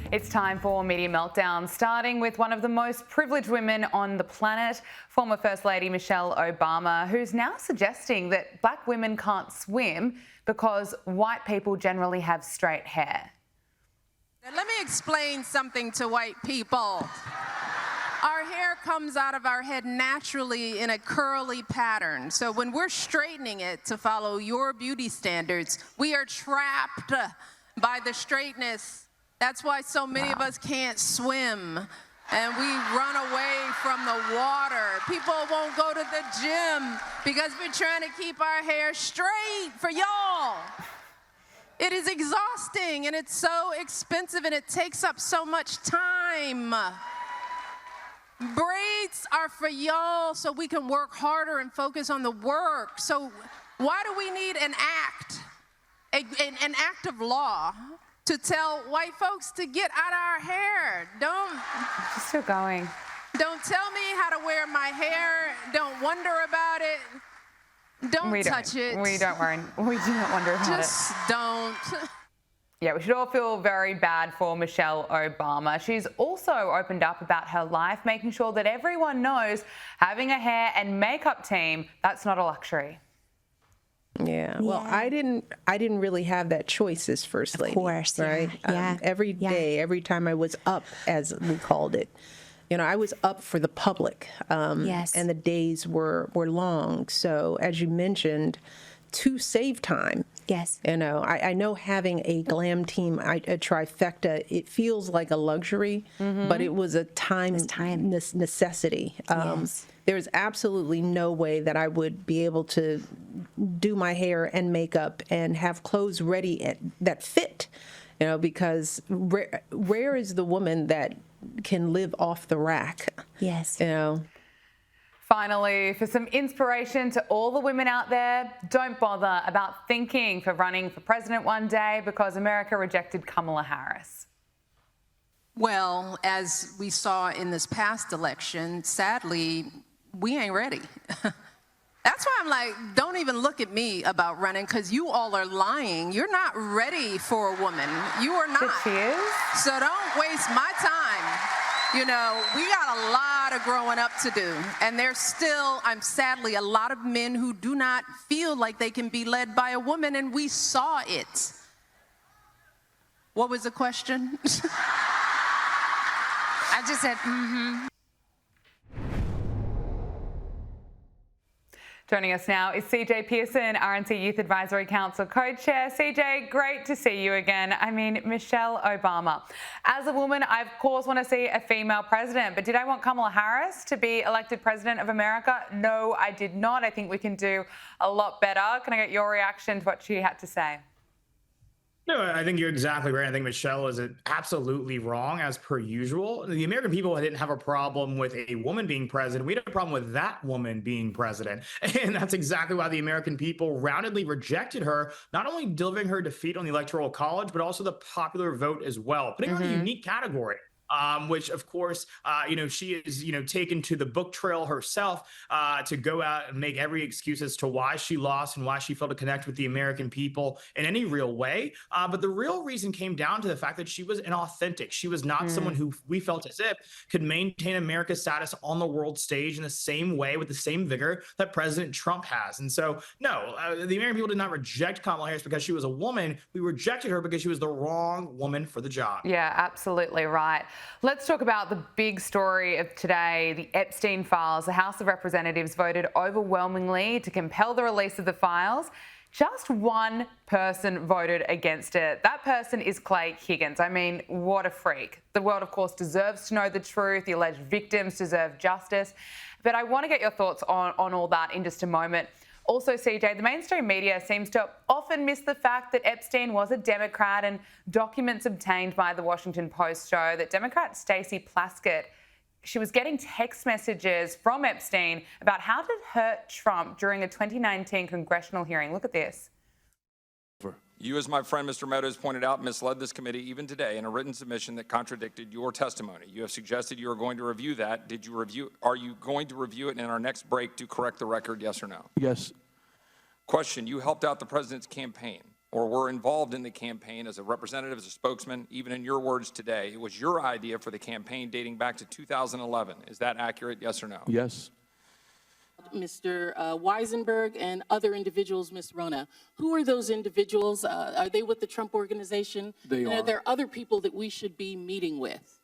It's time for Media Meltdown, starting with one of the most privileged women on the planet, former First Lady Michelle Obama, who's now suggesting that black women can't swim because white people generally have straight hair. Now, let me explain something to white people. Our hair comes out of our head naturally in a curly pattern. So when we're straightening it to follow your beauty standards, we are trapped by the straightness. That's why so many of us can't swim and we run away from the water. People won't go to the gym because we're trying to keep our hair straight for y'all. It is exhausting and it's so expensive and it takes up so much time. Braids are for y'all so we can work harder and focus on the work. So why do we need an act, an act of law to tell white folks to get out of our hair? She's still going. Don't tell me how to wear my hair. Don't wonder about it. Don't touch it. We don't worry. We do not wonder about it. Just don't. Yeah, we should all feel very bad for Michelle Obama. She's also opened up about her life, making sure that everyone knows having a hair and makeup team, that's not a luxury. Yeah. Well, I didn't really have that choice as First Lady. Of course, right? Every day, every time I was up, as we called it, I was up for the public. Yes. And the days were long. So, as you mentioned, to save time. Yes. I know having a glam team, a trifecta, it feels like a luxury, but it was a time necessity. Yes. There's absolutely no way that I would be able to do my hair and makeup and have clothes ready that fit, because rare is the woman that can live off the rack. Yes. Finally, for some inspiration to all the women out there, don't bother about thinking for running for president one day because America rejected Kamala Harris. Well, as we saw in this past election, sadly, we ain't ready. That's why I'm like, don't even look at me about running because you all are lying. You're not ready for a woman. You are not. But she is. So don't waste my time. We got a lot of growing up to do. And there's still, sadly, a lot of men who do not feel like they can be led by a woman, and we saw it. What was the question? I just said, Joining us now is CJ Pearson, RNC Youth Advisory Council co-chair. CJ, great to see you again. Michelle Obama. As a woman, I of course want to see a female president, but did I want Kamala Harris to be elected president of America? No, I did not. I think we can do a lot better. Can I get your reaction to what she had to say? No, I think you're exactly right. I think Michelle is absolutely wrong, as per usual. The American people didn't have a problem with a woman being president. We had a problem with that woman being president. And that's exactly why the American people roundedly rejected her, not only delivering her defeat on the Electoral College, but also the popular vote as well, putting her in a unique category. Which, of course, she is, taken to the book trail herself to go out and make every excuse as to why she lost and why she failed to connect with the American people in any real way. But the real reason came down to the fact that she was inauthentic. She was not someone who we felt as if could maintain America's status on the world stage in the same way with the same vigor that President Trump has. And so, no, the American people did not reject Kamala Harris because she was a woman. We rejected her because she was the wrong woman for the job. Yeah, absolutely right. Let's talk about the big story of today, the Epstein files. The House of Representatives voted overwhelmingly to compel the release of the files. Just one person voted against it. That person is Clay Higgins. What a freak. The world, of course, deserves to know the truth. The alleged victims deserve justice. But I want to get your thoughts on all that in just a moment. Also, CJ, the mainstream media seems to often miss the fact that Epstein was a Democrat, and documents obtained by the Washington Post show that Democrat Stacey Plaskett, she was getting text messages from Epstein about how to hurt Trump during a 2019 congressional hearing. Look at this. You, as my friend Mr. Meadows pointed out, misled this committee even today in a written submission that contradicted your testimony. You have suggested you are going to review that. Are you going to review it in our next break to correct the record, yes or no? Yes. Question, you helped out the president's campaign. or were involved in the campaign as a representative, as a spokesman, even in your words today. It was your idea for the campaign dating back to 2011. Is that accurate, yes or no? Yes. Mr. Weisenberg and other individuals, Ms. Rona. Who are those individuals? Are they with the Trump organization? They and are. Are there other people that we should be meeting with?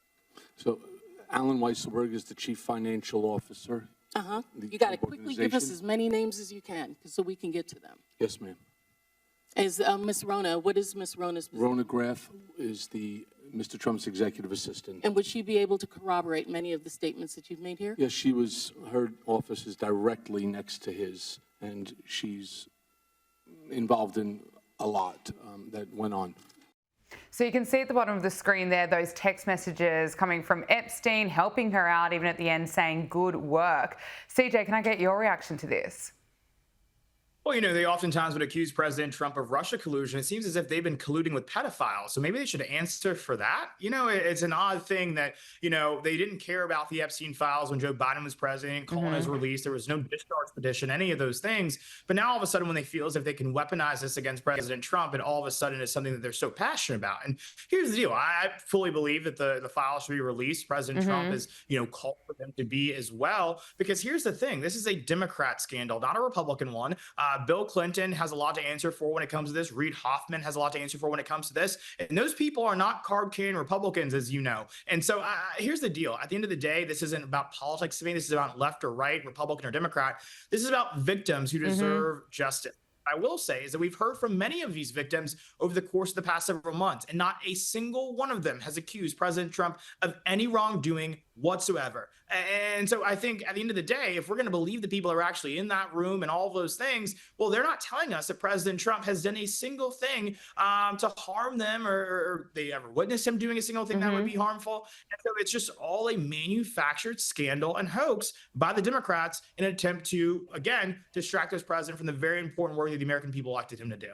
So Alan Weisselberg is the chief financial officer. You got to quickly give us as many names as you can so we can get to them. Yes, ma'am. Is Ms. Rona, what is Ms. Rona's position? Rona Graff is Mr. Trump's executive assistant. And would she be able to corroborate many of the statements that you've made here? Yes, her office is directly next to his, and she's involved in a lot that went on. So you can see at the bottom of the screen there, those text messages coming from Epstein, helping her out, even at the end saying good work. CJ, can I get your reaction to this? Well, they oftentimes would accuse President Trump of Russia collusion. It seems as if they've been colluding with pedophiles. So maybe they should answer for that. It's an odd thing that, they didn't care about the Epstein files when Joe Biden was president, calling his release. There was no discharge petition, any of those things. But now all of a sudden, when they feel as if they can weaponize this against President Trump, and all of a sudden it's something that they're so passionate about. And here's the deal. I fully believe that the files should be released. President Trump has, called for them to be as well. Because here's the thing. This is a Democrat scandal, not a Republican one. Bill Clinton has a lot to answer for when it comes to this. Reid Hoffman has a lot to answer for when it comes to this. And those people are not carb-carrying Republicans, as you know. And so here's the deal. At the end of the day, this isn't about politics to me. This is about left or right, Republican or Democrat. This is about victims who deserve justice. I will say is that we've heard from many of these victims over the course of the past several months, and not a single one of them has accused President Trump of any wrongdoing whatsoever. And so I think at the end of the day, if we're going to believe the people that are actually in that room and all of those things, well, they're not telling us that President Trump has done a single thing to harm them, or they ever witnessed him doing a single thing that would be harmful. And so it's just all a manufactured scandal and hoax by the Democrats in an attempt to, again, distract this president from the very important work that the American people elected him to do.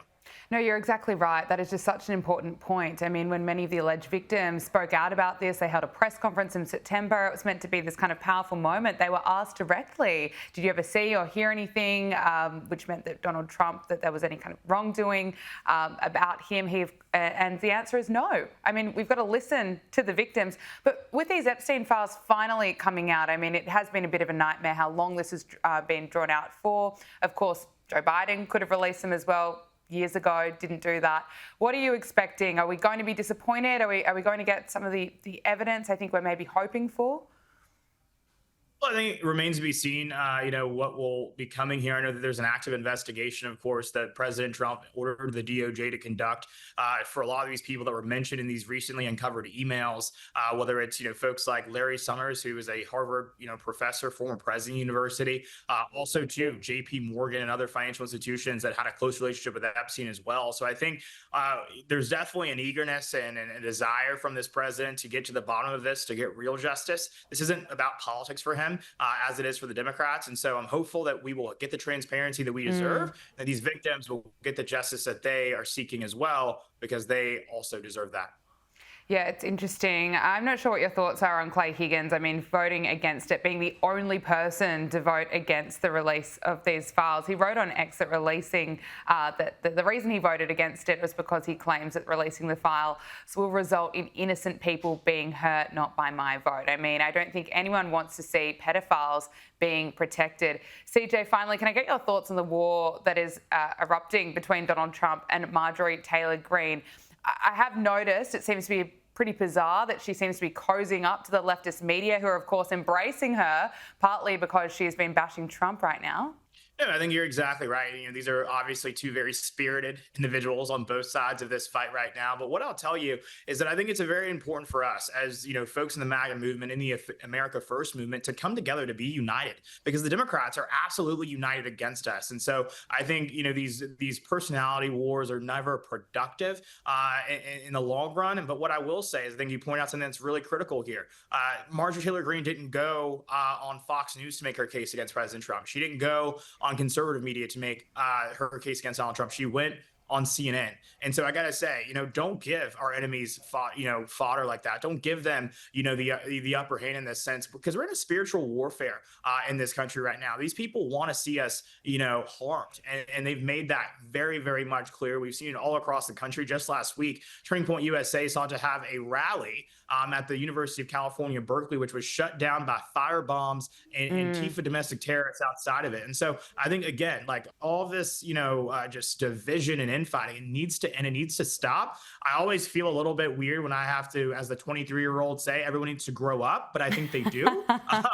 No, you're exactly right. That is just such an important point. I mean, when many of the alleged victims spoke out about this, they held a press conference in September. It was meant to be this kind of powerful moment. They were asked directly, did you ever see or hear anything, which meant that Donald Trump, that there was any kind of wrongdoing about him? And the answer is no. I mean, we've got to listen to the victims. But with these Epstein files finally coming out, I mean, it has been a bit of a nightmare how long this has been drawn out for. Of course, Joe Biden could have released them as well years ago, didn't do that. What are you expecting? Are we going to be disappointed? Are we going to get some of the evidence I think we're maybe hoping for? Well, I think it remains to be seen, what will be coming here. I know that there's an active investigation, of course, that President Trump ordered the DOJ to conduct for a lot of these people that were mentioned in these recently uncovered emails, whether it's, folks like Larry Summers, who is a Harvard, professor, former president of the university, also, too, J.P. Morgan and other financial institutions that had a close relationship with Epstein as well. So I think there's definitely an eagerness and a desire from this president to get to the bottom of this, to get real justice. This isn't about politics for him. As it is for the Democrats. And so I'm hopeful that we will get the transparency that we deserve, and these victims will get the justice that they are seeking as well, because they also deserve that. Yeah, it's interesting. I'm not sure what your thoughts are on Clay Higgins. I mean, voting against it, being the only person to vote against the release of these files. He wrote on X that releasing, that the reason he voted against it was because he claims that releasing the files will result in innocent people being hurt, not by my vote. I mean, I don't think anyone wants to see pedophiles being protected. CJ, finally, can I get your thoughts on the war that is erupting between Donald Trump and Marjorie Taylor Greene? I have noticed it seems to be pretty bizarre that she seems to be cozying up to the leftist media, who are, of course, embracing her, partly because she's been bashing Trump right now. Yeah, I think you're exactly right. These are obviously two very spirited individuals on both sides of this fight right now. But what I'll tell you is that I think it's very important for us as, folks in the MAGA movement, in the America First movement, to come together to be united, because the Democrats are absolutely united against us. And so I think, these personality wars are never productive in the long run. But what I will say is I think you point out something that's really critical here. Marjorie Taylor Greene didn't go on Fox News to make her case against President Trump. She didn't go on conservative media to make her case against Donald Trump. She went on CNN. And so I got to say, don't give our enemies fodder like that. Don't give them, the upper hand in this sense, because we're in a spiritual warfare in this country right now. These people want to see us, harmed. And they've made that very, very much clear. We've seen it all across the country. Just last week, Turning Point USA sought to have a rally at the University of California, Berkeley, which was shut down by fire bombs and Antifa domestic terrorists outside of it. And so I think, again, like all this, just division and infighting, it needs to stop. I always feel a little bit weird when I have to, as the 23-year-old, say everyone needs to grow up, but I think they do.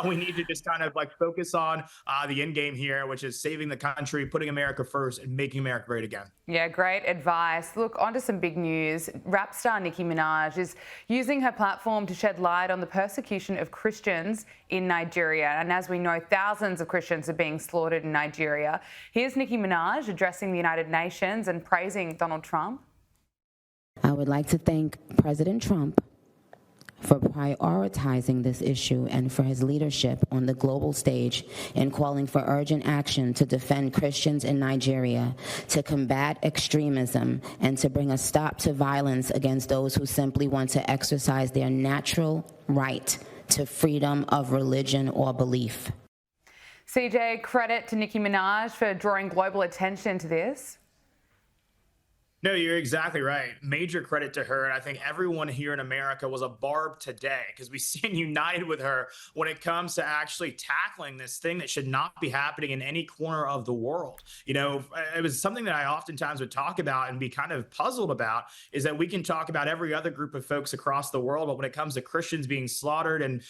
We need to just kind of like focus on the end game here, which is saving the country, putting America first, and making America great again. Yeah, great advice. Look, on to some big news. Rap star Nicki Minaj is using her platform to shed light on the persecution of Christians in Nigeria. And as we know, thousands of Christians are being slaughtered in Nigeria. Here's Nicki Minaj addressing the United Nations and praising Donald Trump. I would like to thank President Trump for prioritizing this issue and for his leadership on the global stage in calling for urgent action to defend Christians in Nigeria, to combat extremism, and to bring a stop to violence against those who simply want to exercise their natural right to freedom of religion or belief. CJ, credit to Nicki Minaj for drawing global attention to this. No, you're exactly right. Major credit to her. And I think everyone here in America was a barb today because we stand united with her when it comes to actually tackling this thing that should not be happening in any corner of the world. It was something that I oftentimes would talk about and be kind of puzzled about, is that we can talk about every other group of folks across the world, but when it comes to Christians being slaughtered and,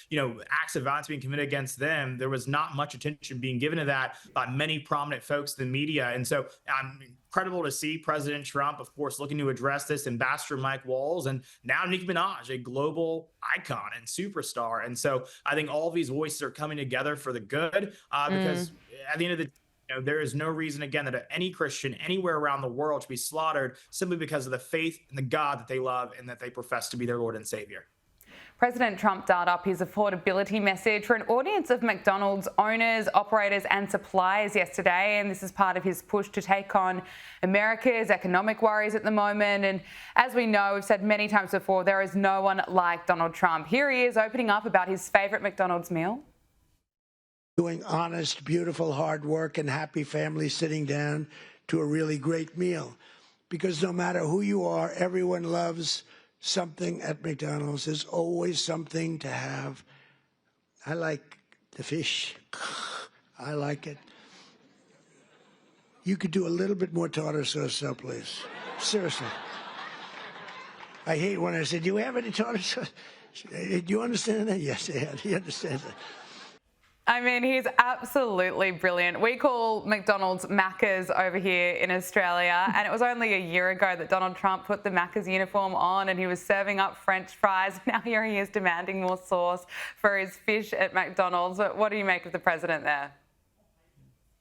acts of violence being committed against them, there was not much attention being given to that by many prominent folks in the media. And so incredible to see President Trump, of course, looking to address this, Ambassador Mike Walls, and now Nicki Minaj, a global icon and superstar. And so I think all these voices are coming together for the good, because at the end of the day, there is no reason, again, that any Christian anywhere around the world should be slaughtered simply because of the faith in the God that they love and that they profess to be their Lord and Savior. President Trump dialed up his affordability message for an audience of McDonald's owners, operators and suppliers yesterday, and this is part of his push to take on America's economic worries at the moment. And as we know, we've said many times before, there is no one like Donald Trump. Here he is opening up about his favourite McDonald's meal. Doing honest, beautiful, hard work and happy families sitting down to a really great meal. Because no matter who you are, everyone loves something at McDonald's. There's always something to have. I like the fish. I like it. You could do a little bit more tartar sauce, though, please. Seriously. I hate when I say, do you have any tartar sauce? Do you understand that? Yes, I had. He understands that. I mean, he's absolutely brilliant. We call McDonald's Macca's over here in Australia, and it was only a year ago that Donald Trump put the Macca's uniform on and he was serving up French fries. Now here he is demanding more sauce for his fish at McDonald's. What do you make of the president there?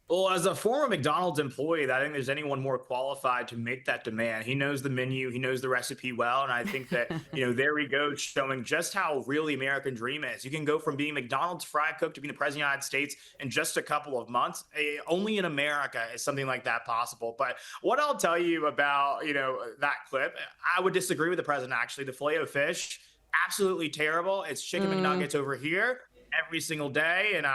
Well, as a former McDonald's employee, I think there's anyone more qualified to make that demand. He knows the menu, he knows the recipe well, and I think that, there we go, showing just how real the American dream is. You can go from being McDonald's fry cook to being the president of the United States in just a couple of months. Only in America is something like that possible. But what I'll tell you about, that clip, I would disagree with the president, actually. The Filet-O-Fish, absolutely terrible. It's chicken McNuggets over here every single day, and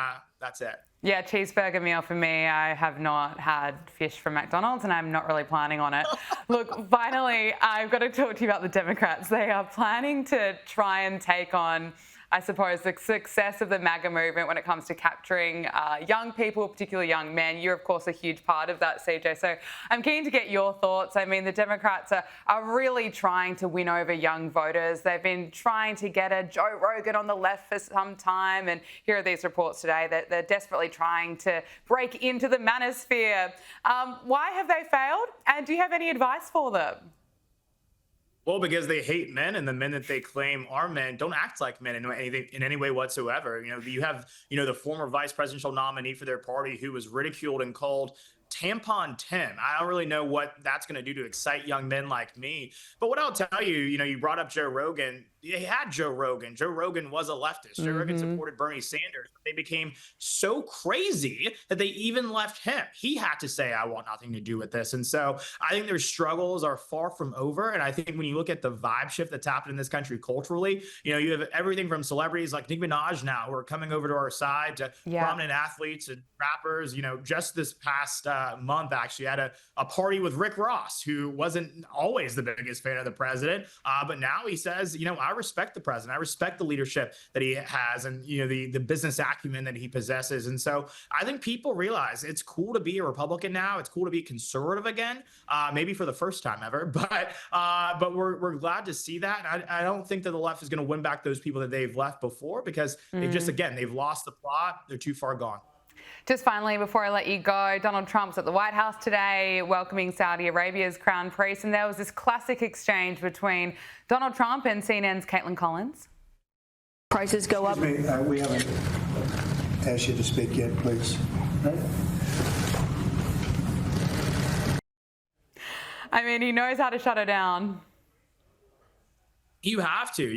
that's it. Yeah, cheeseburger meal for me. I have not had fish from McDonald's and I'm not really planning on it. Look, finally, I've got to talk to you about the Democrats. They are planning to try and take on, I suppose, the success of the MAGA movement when it comes to capturing young people, particularly young men. You're, of course, a huge part of that, CJ. So I'm keen to get your thoughts. I mean, the Democrats are really trying to win over young voters. They've been trying to get a Joe Rogan on the left for some time. And here are these reports today that they're desperately trying to break into the manosphere. Why have they failed? And do you have any advice for them? Well, because they hate men, and the men that they claim are men don't act like men in any way whatsoever. You have, the former vice presidential nominee for their party who was ridiculed and called Tampon Tim. I don't really know what that's going to do to excite young men like me. But what I'll tell you, you brought up Joe Rogan. They had Joe Rogan. Joe Rogan was a leftist. Joe Rogan supported Bernie Sanders. They became so crazy that they even left him. He had to say, I want nothing to do with this. And so I think their struggles are far from over. And I think when you look at the vibe shift that's happened in this country culturally, you have everything from celebrities like Nicki Minaj now who are coming over to our side to prominent athletes and rappers. Just this past month, actually, I had a party with Rick Ross, who wasn't always the biggest fan of the president. But now he says, I respect the president. I respect the leadership that he has and, the business acumen that he possesses. And so I think people realize it's cool to be a Republican now. It's cool to be conservative again, maybe for the first time ever. But we're glad to see that. And I don't think that the left is going to win back those people that they've left before because they've lost the plot. They're too far gone. Just finally, before I let you go, Donald Trump's at the White House today welcoming Saudi Arabia's crown prince, and there was this classic exchange between Donald Trump and CNN's Caitlin Collins. Prices go up. Excuse me, we haven't asked you to speak yet, please. Right? I mean, he knows how to shut her down. You have to.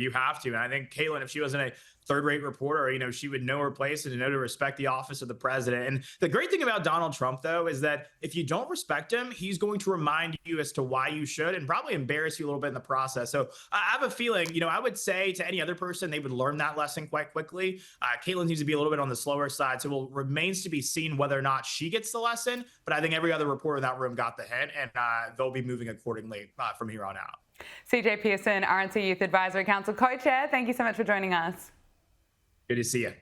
And I think Caitlin, if she wasn't a third-rate reporter, she would know her place and know to respect the office of the president. And the great thing about Donald Trump, though, is that if you don't respect him, he's going to remind you as to why you should and probably embarrass you a little bit in the process. So I have a feeling, I would say to any other person, they would learn that lesson quite quickly. Caitlin needs to be a little bit on the slower side. So it remains to be seen whether or not she gets the lesson. But I think every other reporter in that room got the hint, and they'll be moving accordingly from here on out. CJ Pearson, RNC Youth Advisory Council co-chair, thank you so much for joining us. Good to see you.